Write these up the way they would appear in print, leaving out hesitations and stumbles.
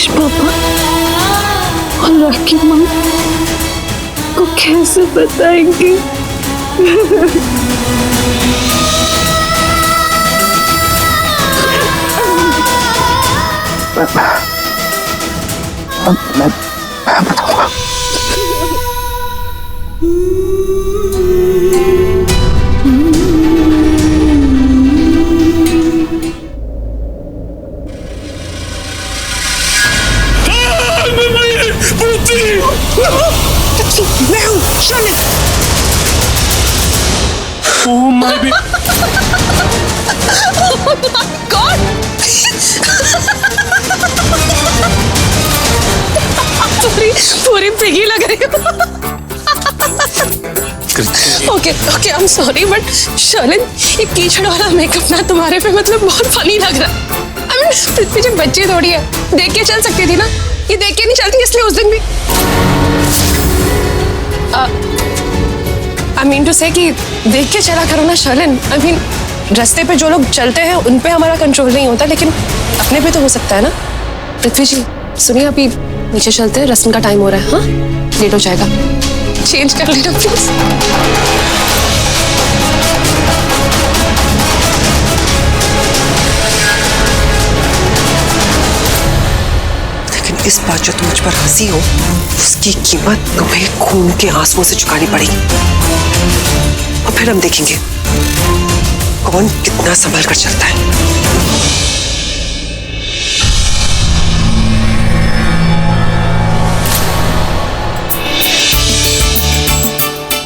रमेश पापा और राखी माँ को कैसे बताएंगे? मैं बताऊंगा। मैं हूँ शर्लिन। Oh my God! पूरी पिगी लग रही हो। Okay, I am sorry but Sherlyn, ये कीचड़ वाला मेकअप ना तुम्हारे पे मतलब बहुत फनी लग रहा है। आई मीन पृथ्वी जी बच्ची थोड़ी है, देख के चल सकती थी ना, ये देख के नहीं चलती, इसलिए उस दिन भी आई मीन टू से कि देख के चला करो ना शर्लिन। आई मीन रास्ते पे जो लोग चलते हैं उन पे हमारा कंट्रोल नहीं होता, लेकिन अपने पे तो हो सकता है ना। पृथ्वी जी सुनिए, अभी नीचे चलते हैं, रस्म का टाइम हो रहा है। हाँ, लेट हो जाएगा, चेंज कर लेना प्लीज। लेकिन इस बार जो तुम मुझ पर हंसी हो, उसकी कीमत तुम्हें खून के आंसुओं से चुकानी पड़ेगी। और फिर हम देखेंगे कौन कितना संभल कर चलता है।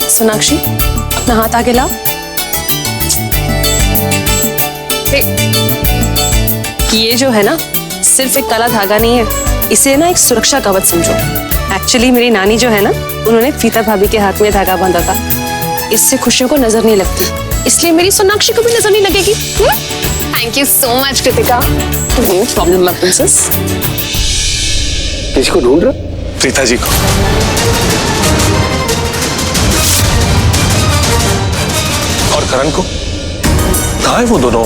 सोनाक्षी, अपना हाथ आगे लाओ। ये जो है ना, सिर्फ एक काला धागा नहीं है, इसे ना एक सुरक्षा कवच समझो। एक्चुअली मेरी नानी जो है ना, उन्होंने प्रीता भाभी के हाथ में धागा बांधा था। इससे खुशियों को नजर नहीं लगती, इसलिए मेरी सोनाक्षी को भी नजर नहीं लगेगी। Thank you so much Kritika. No problem my princess. किसी को ढूंढ रहा? प्रीता जी को। और करण को? कहाँ है वो दोनों?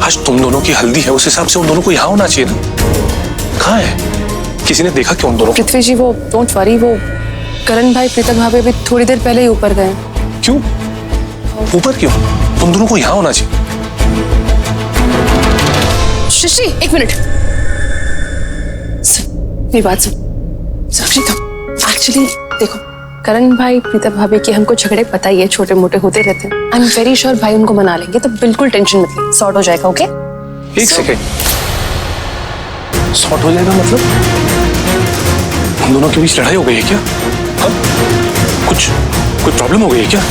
आज तुम दोनों की हल्दी है, उस हिसाब से उन दोनों को यहाँ होना चाहिए ना। कहाँ है? किसी ने देखा क्यों उन दोनों? पृथ्वी जी वो डोंट वरी, वो करण भाई प्रीता भाभी अभी थोड़ी देर पहले ही ऊपर गए। क्यों? ऊपर क्यों? उन दोनों को यहाँ होना चाहिए। शशि एक मिनट, मेरी बात सुन। साक्षी तो एक्चुअली देखो, करण भाई प्रीता भाभी के हमको झगड़े पता ही है, छोटे मोटे होते रहते हैं। आई एम वेरी श्योर भाई उनको मना लेंगे, तो बिल्कुल टेंशन मत ले, सॉर्ट हो जाएगा। ओके? एक सेकेंड, सॉर्ट हो जाएगा मतलब? उन दोनों के बीच लड़ाई हो गई है क्या? हाँ? कोई प्रॉब्लम हो गई है क्या?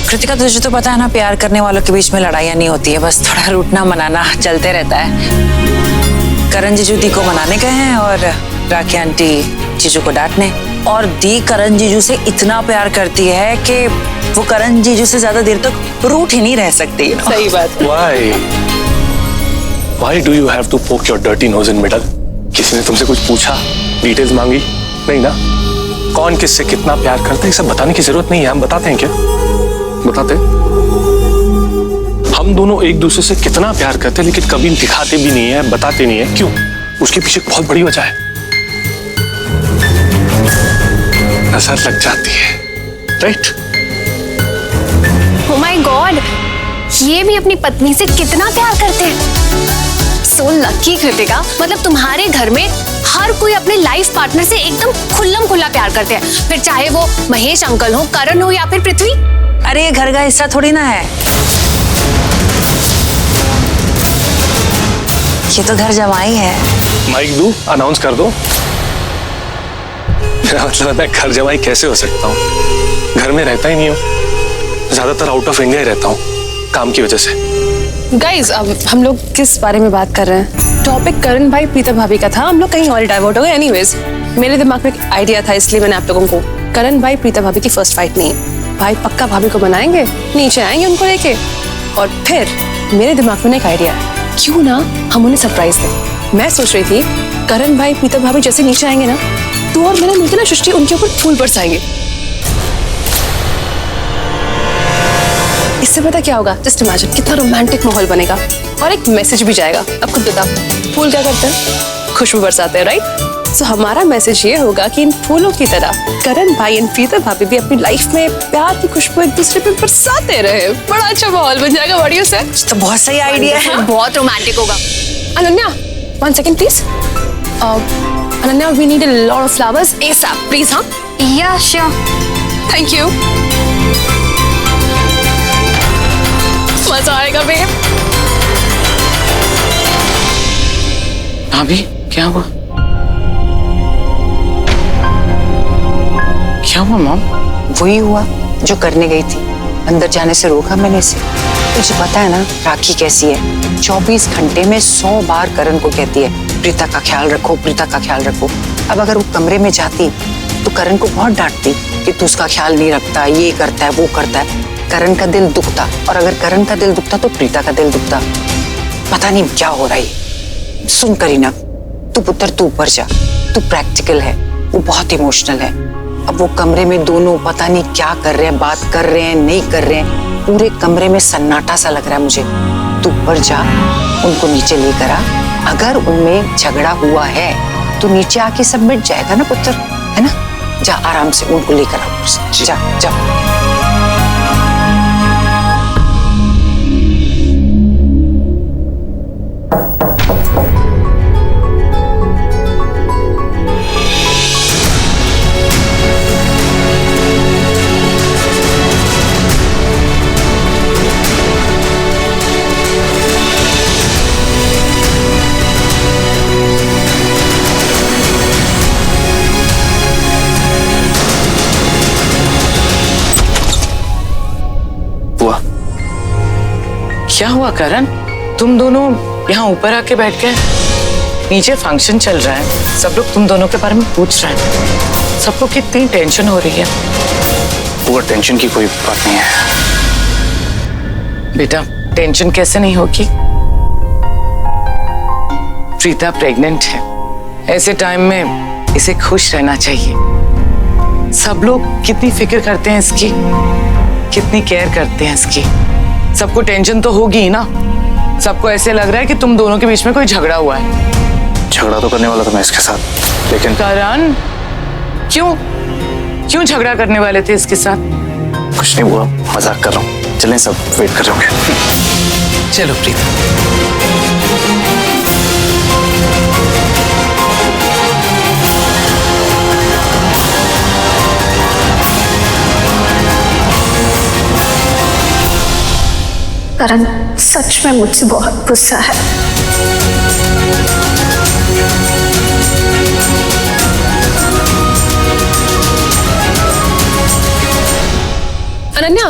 कृतिका, तुझे तो पता है ना, प्यार करने वालों के बीच में लड़ाइयाँ नहीं होती है, बस थोड़ा रूठना मनाना चलते रहता है। करण जीजू दी को मनाने गए हैं और राखी आंटी जीजू को डांटने। और दी करण जीजू से इतना प्यार करती है कि वो करण जीजू से ज्यादा देर तक रूठ ही नहीं रह सकती। सही बात। Why do you have to poke your dirty nose in middle? किसी ने तुमसे कुछ पूछा, डिटेल्स मांगी? नहीं ना? कौन किससे कितना प्यार करता है, सब बताने की जरूरत नहीं है। हम बताते हैं क्या? बताते? हम दोनों एक दूसरे से कितना प्यार करते हैं, लेकिन कभी दिखाते भी नहीं है, बताते नहीं है। क्यों? उसके पीछे बहुत बड़ी वजह है, नजर लग जाती है, राइट? Oh my God, ये भी अपनी पत्नी से कितना प्यार करते हैं। सो लकी कृतिका, मतलब तुम्हारे घर में हर कोई अपने लाइफ पार्टनर से एकदम खुल्लम खुल्ला प्यार करते हैं, फिर चाहे वो महेश अंकल हो, करण हो या फिर पृथ्वी। अरे ये घर का हिस्सा थोड़ी ना है, ये तो घर जमाई है। माइक दो, अनाउंस कर दो। मेरा मतलब मैं घर जमाई कैसे हो सकता हूँ? घर में रहता ही नहीं हूँ, ज्यादातर आउट ऑफ इंडिया ही रहता हूँ काम की वजह से। गाइज, अब हम लोग किस बारे में बात कर रहे हैं? टॉपिक करण भाई प्रीता भाभी का था, हम लोग कहीं और डाइवर्ट हो गए। एनीवेज, मेरे दिमाग में एक आइडिया था, इसलिए मैंने आप लोगों को, करण भाई प्रीता भाभी की फर्स्ट फाइट नहीं है, भाई पक्का भाभी को बनाएंगे, नीचे आएंगे उनको लेके, और फिर मेरे दिमाग में एक आइडिया है, क्यों ना हम उन्हें सरप्राइज दें। मैं सोच रही थी करण भाई प्रीता भाभी जैसे नीचे आएंगे ना, तू और मैंने मिलकर ना सृष्टि उनके ऊपर फूल बरसाएंगे। इससे पता क्या होगा? जस्ट इमेजिन कितना रोमांटिक माहौल बनेगा, और एक मैसेज भी जाएगा। अब खुद बताओ। फूल क्या करते हैं? खुशबू बरसाते हैं, राइट? तो हमारा मैसेज ये होगा कि इन फूलों की तरह करण भाई और प्रीता भाभी भी अपनी लाइफ में प्यार की खुशबू एक दूसरे पे बरसाते रहे। बड़ा अच्छा माहौल बन जाएगा। बढ़िया से तो बहुत सही आइडिया है। बहुत रोमांटिक होगा। Ananya, 1 second please. Ananya, we need a lot of flowers ASAP, please, huh? या श्योर। Thank you. मजा आएगा बेब। भाभी क्या हुआ? क्या हुआ मॉम? वही हुआ जो करने गई थी। अंदर जाने से रोका मैंने इसे। तुझे पता है ना राखी कैसी है? 24 घंटे में 100 बार करण को कहती है प्रीता का ख्याल रखो, प्रीता का ख्याल रखो। अब अगर वो कमरे में जाती तो करण को बहुत डांटती कि तू उसका ख्याल नहीं रखता, ये करता है, वो करता है। करण का दिल दुखता, और अगर करण का दिल दुखता तो प्रीता का दिल दुखता। पता नहीं क्या हो रहा है। सुन करीना, तू पुत्र तू ऊपर जा। तू प्रैक्टिकल है, वो बहुत इमोशनल है। अब वो कमरे में दोनों पता नहीं क्या कर रहे हैं, बात कर रहे हैं, नहीं कर रहे हैं। पूरे कमरे में सन्नाटा सा लग रहा है मुझे। तू ऊपर जा, उनको नीचे लेकर आ। अगर उनमें झगड़ा हुआ है तो नीचे आके सब मिट जाएगा ना पुत्र, है ना? जा आराम से उनको लेकर आ ऊपर से। जा जा। क्या हुआ करण? तुम दोनों यहाँ ऊपर आके बैठ गए? नीचे फंक्शन चल रहा है, सब लोग तुम दोनों के बारे में पूछ रहे हैं। सबको कितनी टेंशन हो रही है। वो टेंशन की कोई बात नहीं है। बेटा टेंशन कैसे नहीं होगी? प्रीता प्रेग्नेंट है। ऐसे टाइम में इसे खुश रहना चाहिए। सब लोग कितनी फिक्र करते हैं इसकी, कितनी केयर करते हैं इसकी। सबको टेंशन तो होगी ही ना। सबको ऐसे लग रहा है कि तुम दोनों के बीच में कोई झगड़ा हुआ है। झगड़ा तो करने वाला था मैं इसके साथ, लेकिन करण क्यों झगड़ा करने वाले थे इसके साथ? कुछ नहीं हुआ, मजाक कर रहा हूँ। चलें, सब वेट कर रहे होंगे। चलो प्रीता। करण सच में मुझसे बहुत गुस्सा है। अनन्या,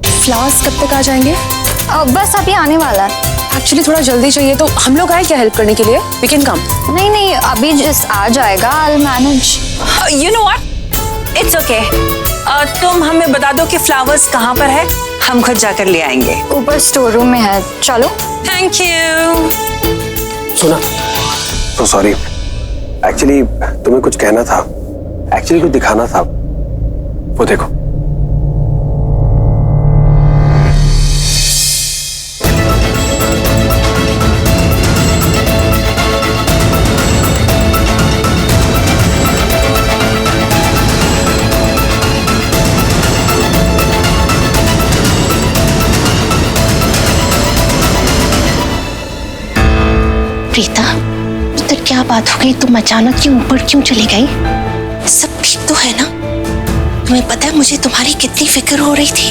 फ्लावर्स कब तक आ जाएंगे? बस अभी आने वाला है। एक्चुअली थोड़ा जल्दी चाहिए, तो हम लोग आए क्या हेल्प करने के लिए? We can come. नहीं नहीं, अभी जस्ट आ जाएगा। I'll manage. You know what? It's okay. तुम हमें बता दो कि फ्लावर्स कहाँ पर है, हम खुद जाकर ले आएंगे। ऊपर स्टोर रूम में है, चलो। Thank you. सुना, तो सॉरी, एक्चुअली तुम्हें कुछ कहना था, एक्चुअली कुछ दिखाना था। वो देखो। प्रीता, तो क्या बात हो गई? तुम अचानक क्यों ऊपर क्यों चली गई? सब ठीक तो है ना? तुम्हें पता है मुझे तुम्हारी कितनी फिक्र हो रही थी।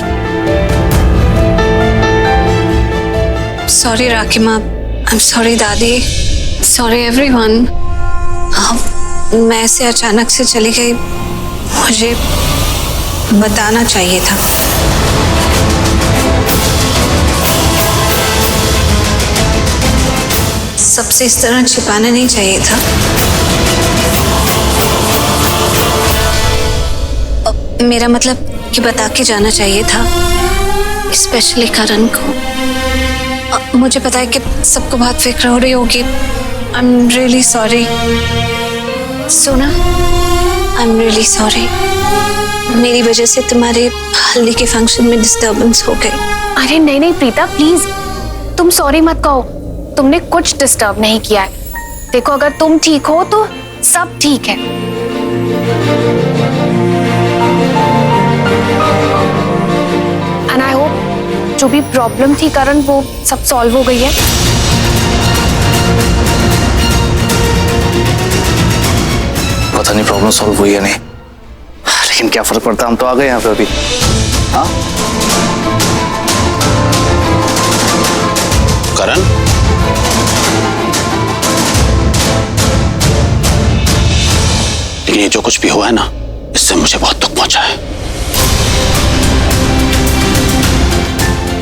सॉरी राखी माँ, आई एम सॉरी दादी, सॉरी एवरीवन। मैं ऐसे अचानक से चली गई, मुझे बताना चाहिए था। सबसे इस तरह छिपाना नहीं चाहिए था। मेरा मतलब कि बता के जाना चाहिए था, स्पेशली करण को। मुझे पता है कि सबको बहुत फिक्र हो रही होगी। I am really sorry. सोना, आई एम रियली सॉरी। मेरी वजह से तुम्हारे हल्दी के फंक्शन में डिस्टर्बेंस हो गई। अरे नहीं नहीं प्रीता, प्लीज तुम सॉरी मत कहो। तुमने कुछ डिस्टर्ब नहीं किया है। देखो, अगर तुम ठीक हो तो सब ठीक है। एंड आई होप जो भी प्रॉब्लम थी करण, वो सब सॉल्व हो गई है। पता नहीं प्रॉब्लम सॉल्व हुई है नहीं, लेकिन क्या फर्क पड़ता, हम तो आ गए यहाँ पे अभी। हाँ करण, लेकिन ये जो कुछ भी हुआ है ना, इससे मुझे बहुत दुख पहुंचा है।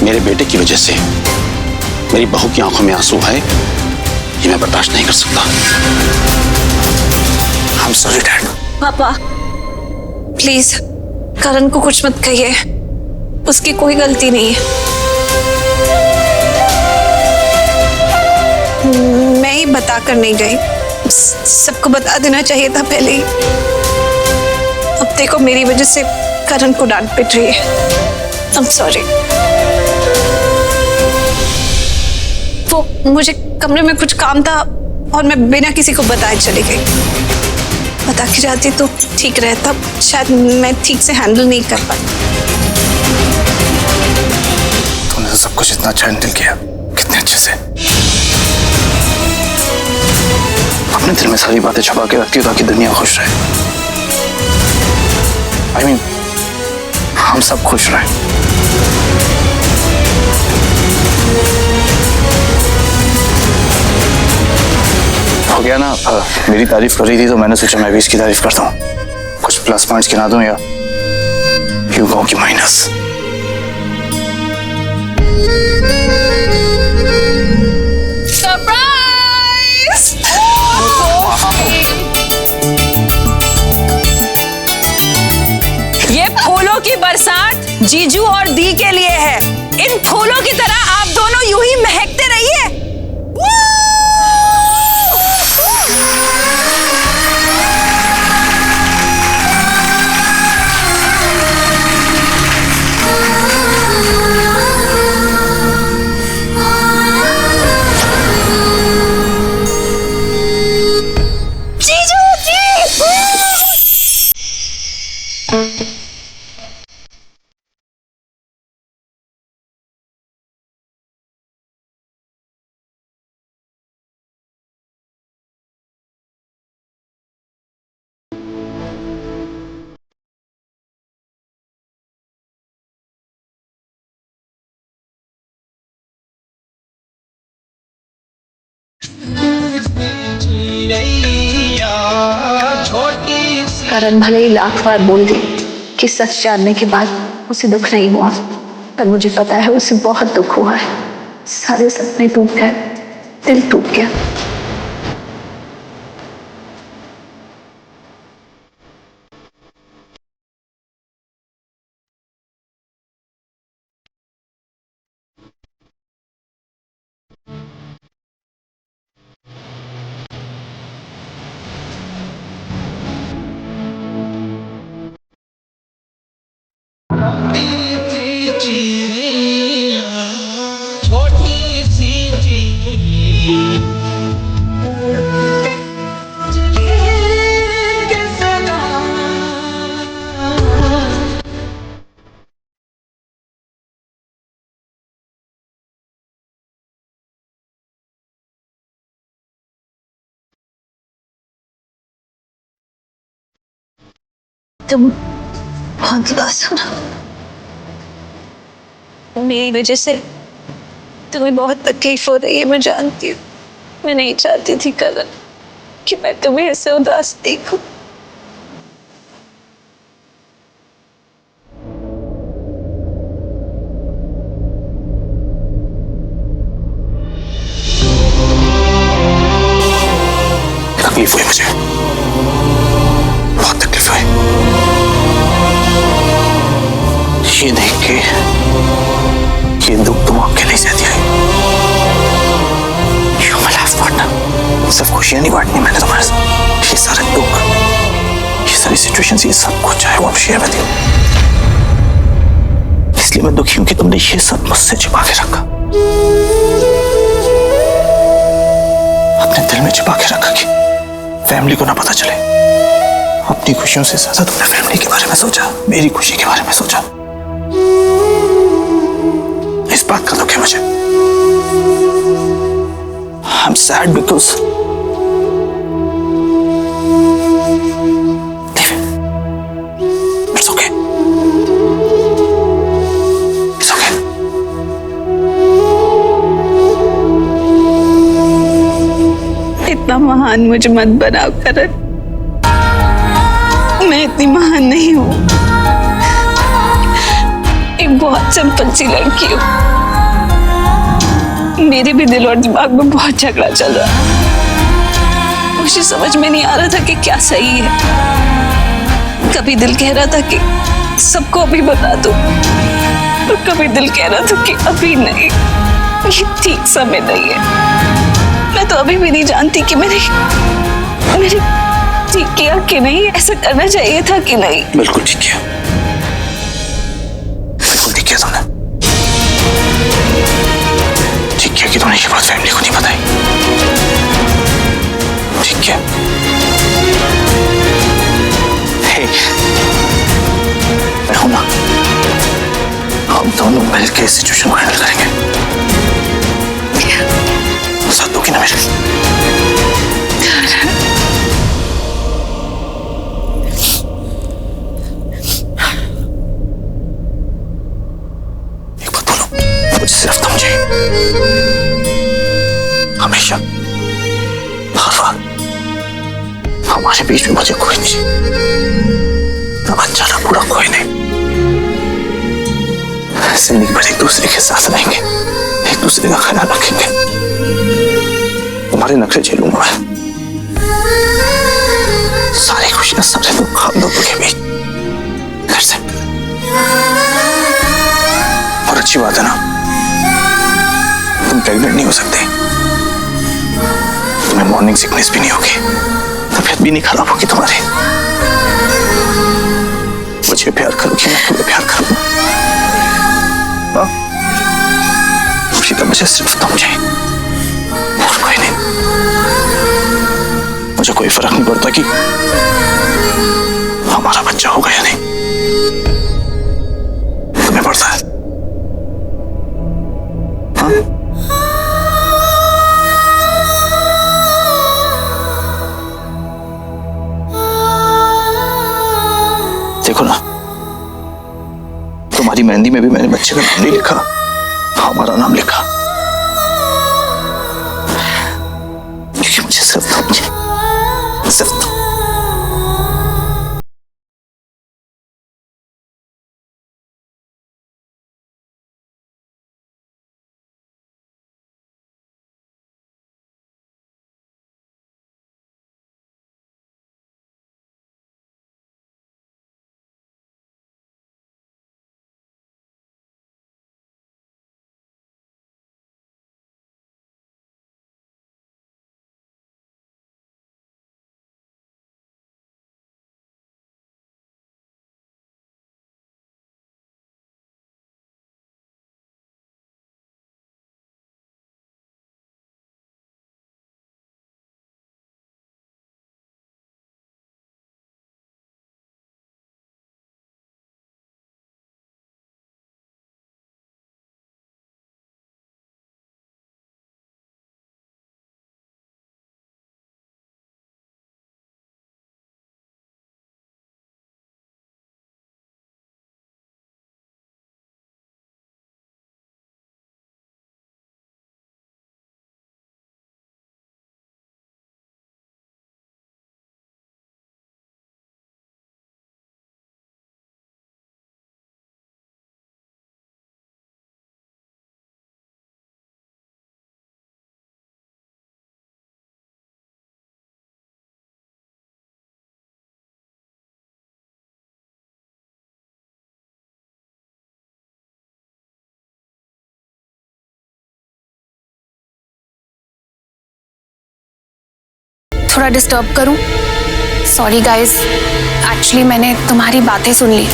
मेरे बेटे की वजह से मेरी बहू की आंखों में आंसू आए, ये मैं बर्दाश्त नहीं कर सकता। I'm sorry, Dad. पापा प्लीज करण को कुछ मत कहिए, उसकी कोई गलती नहीं है। मैं ही बता कर नहीं गई, सबको बता देना चाहिए था पहले ही। अब देखो मेरी वजह से करण को डांट पिट रही है। I'm sorry। वो मुझे कमरे में कुछ काम था और मैं बिना किसी को बताए चली गई। बता के जाती तो ठीक रहता, शायद मैं ठीक से हैंडल नहीं कर पाती। तुमने तो सब कुछ इतना अच्छा हैंडल किया, कितने अच्छे से। अपने दिल में सारी बातें छुपा के रखती हो ताकि दुनिया खुश रहे। I mean, हम सब खुश रहे। हो गया ना, मेरी तारीफ कर रही थी तो मैंने सोचा मैं भी इसकी तारीफ करता हूँ। कुछ प्लस पॉइंट्स गिना दूं या यूं कहूं कि माइनस। सरप्राइज! ये फूलों की बरसात जीजू और दी के लिए है। इन फूलों की तरह आप दोनों यूं ही महकते रहिए। करण भले ही लाख बार बोल दी कि सच जानने के बाद उसे दुख नहीं हुआ, पर मुझे पता है उसे बहुत दुख हुआ है। सारे सपने टूट गए, दिल टूट गया। तुम बहुत उदास हो ना, मेरी वजह से तुम्हें बहुत तकलीफ हो रही है, मैं जानती हूँ। मैं नहीं चाहती थी करण कि मैं तुम्हें ऐसे उदास देखूं। तकलीफ हुई मुझे, बहुत तकलीफ हुई। ये देख के ये दुख तुम अकेले सहती आई। You're my life partner। सिर्फ खुशियां नहीं बांटनी मैंने तुम्हारे साथ, ये सारे दुख, ये सारी सिचुएशंस, ये सब कुछ चाहे वो अब शेयर विद यू। इसलिए मैं दुखी हूं कि तुमने ये सब मुझसे छिपा के रखा। अपने दिल में छिपा के रखा कि फैमिली को ना पता चले। अपनी खुशियों से ज्यादा तुमने फैमिली के बारे में सोचा, मेरी खुशी के बारे में सोचा। इस बात का दुख है मुझे। I'm sad because leave it. It's okay. It's okay. इतना महान मुझे मत बनाओ करण। मैं इतनी महान नहीं हूँ। एक बहुत सिंपल सी लड़की हूँ। मेरे भी दिल और दिमाग में बहुत झगड़ा चल रहा है। मुझे समझ में नहीं आ रहा था कि क्या सही है। कभी दिल कह रहा था कि सबको अभी बता दो, और कभी दिल कह रहा था कि अभी नहीं, ये ठीक समय नहीं है। मैं तो अभी भी नहीं जानती कि मैंने ठीक किया कि नहीं, ऐसा करना चाहिए था कि नहीं। बिल्कुल ठीक किया, बिल्कुल ठीक किया तुमने। ठीक किया कि तुमने ये बात फैमिली को नहीं बताई। ठीक किया। हे, मैं हूं ना, हम दोनों मिलकर इस सिचुएशन को हैंडल करेंगे। साथ दोगी ना मेरे? मुझे सिर्फ तुम चाहिए, हमेशा, हर वक्त। हमारे बीच में मुझे कोई नहीं, ना अच्छा ना बुरा, कोई नहीं। जिंदगी भर एक दूसरे के साथ रहेंगे, एक दूसरे का ख्याल रखेंगे। तुम्हारे नखरे झेलूंगा मैं, सारी खुशियां, सारे दुख हम दोनों के बीच घर से। और अच्छी बात है ना, तुम प्रेग्नेंट नहीं हो सकते, तुम्हें मॉर्निंग सिकनेस भी नहीं होगी, तबीयत भी नहीं खराब होगी तुम्हारी। मुझे प्यार करोगी, मैं तुम्हें प्यार करूंगा। तो मुझे सिर्फ तुम चाहिए, और कोई नहीं। मुझे कोई फर्क नहीं पड़ता कि हमारा बच्चा होगा या नहीं, तुम्हें पड़ता है। हाँ? देखो ना, तुम्हारी मेहंदी में भी मैंने बच्चे का नाम नहीं लिखा, हमारा नाम लिखा। क्योंकि मुझे सिर्फ तुम चाहिए, सिर्फ तुम। थोड़ा डिस्टर्ब करूं? सॉरी गाइस, एक्चुअली मैंने तुम्हारी बातें सुन ली।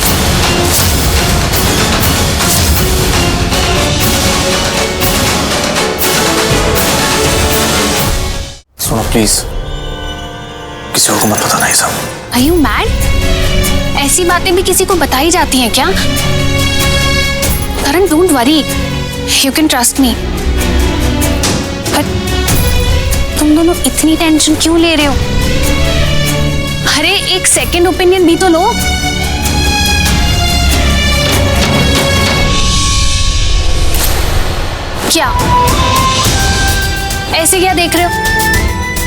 सुनो प्लीज, किसी को मत बताना ये सब। Are you mad? ऐसी बातें भी किसी को बताई जाती हैं क्या? Karan, don't worry, you can trust me. But तुम दोनों इतनी टेंशन क्यों ले रहे हो? अरे एक सेकंड ओपिनियन भी तो लो। क्या ऐसे क्या देख रहे हो?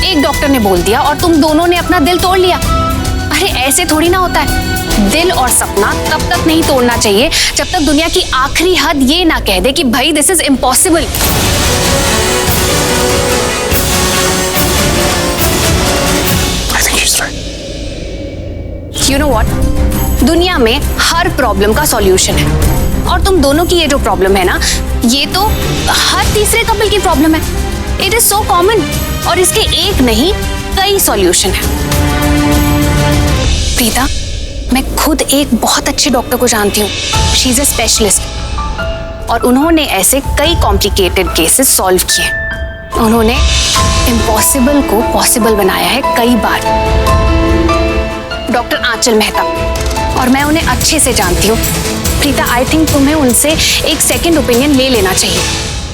एक डॉक्टर ने बोल दिया और तुम दोनों ने अपना दिल तोड़ लिया। अरे ऐसे थोड़ी ना होता है। दिल और सपना तब तक नहीं तोड़ना चाहिए जब तक दुनिया की आखिरी हद ये ना कह दे कि भाई this is impossible. I think she is right. You know what, दुनिया में हर प्रॉब्लम का सॉल्यूशन है, और तुम दोनों की ये जो प्रॉब्लम है ना, ये तो हर तीसरे कपल की प्रॉब्लम है। इट इज सो कॉमन, और इसके एक नहीं कई सॉल्यूशन है। प्रीता, मैं खुद एक बहुत अच्छे डॉक्टर को जानती हूँ। शी इज अ स्पेशलिस्ट, और उन्होंने ऐसे कई कॉम्प्लिकेटेड केसेस सॉल्व किए। उन्होंने इम्पॉसिबल को पॉसिबल बनाया है कई बार। डॉक्टर आंचल मेहता, और मैं उन्हें अच्छे से जानती हूँ। प्रीता, आई थिंक तुम्हें उनसे एक सेकंड ओपिनियन ले लेना चाहिए।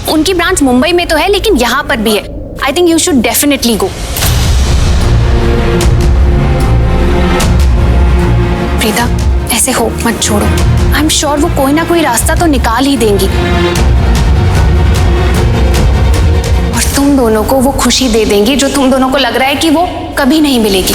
उनकी ब्रांच मुंबई में तो है, लेकिन यहाँ पर भी है। I think you should definitely go. Preeta, ऐसे होप मत छोड़ो। आई एम श्योर वो कोई ना कोई रास्ता तो निकाल ही देंगी, और तुम दोनों को वो खुशी दे देंगी जो तुम दोनों को लग रहा है कि वो कभी नहीं मिलेगी।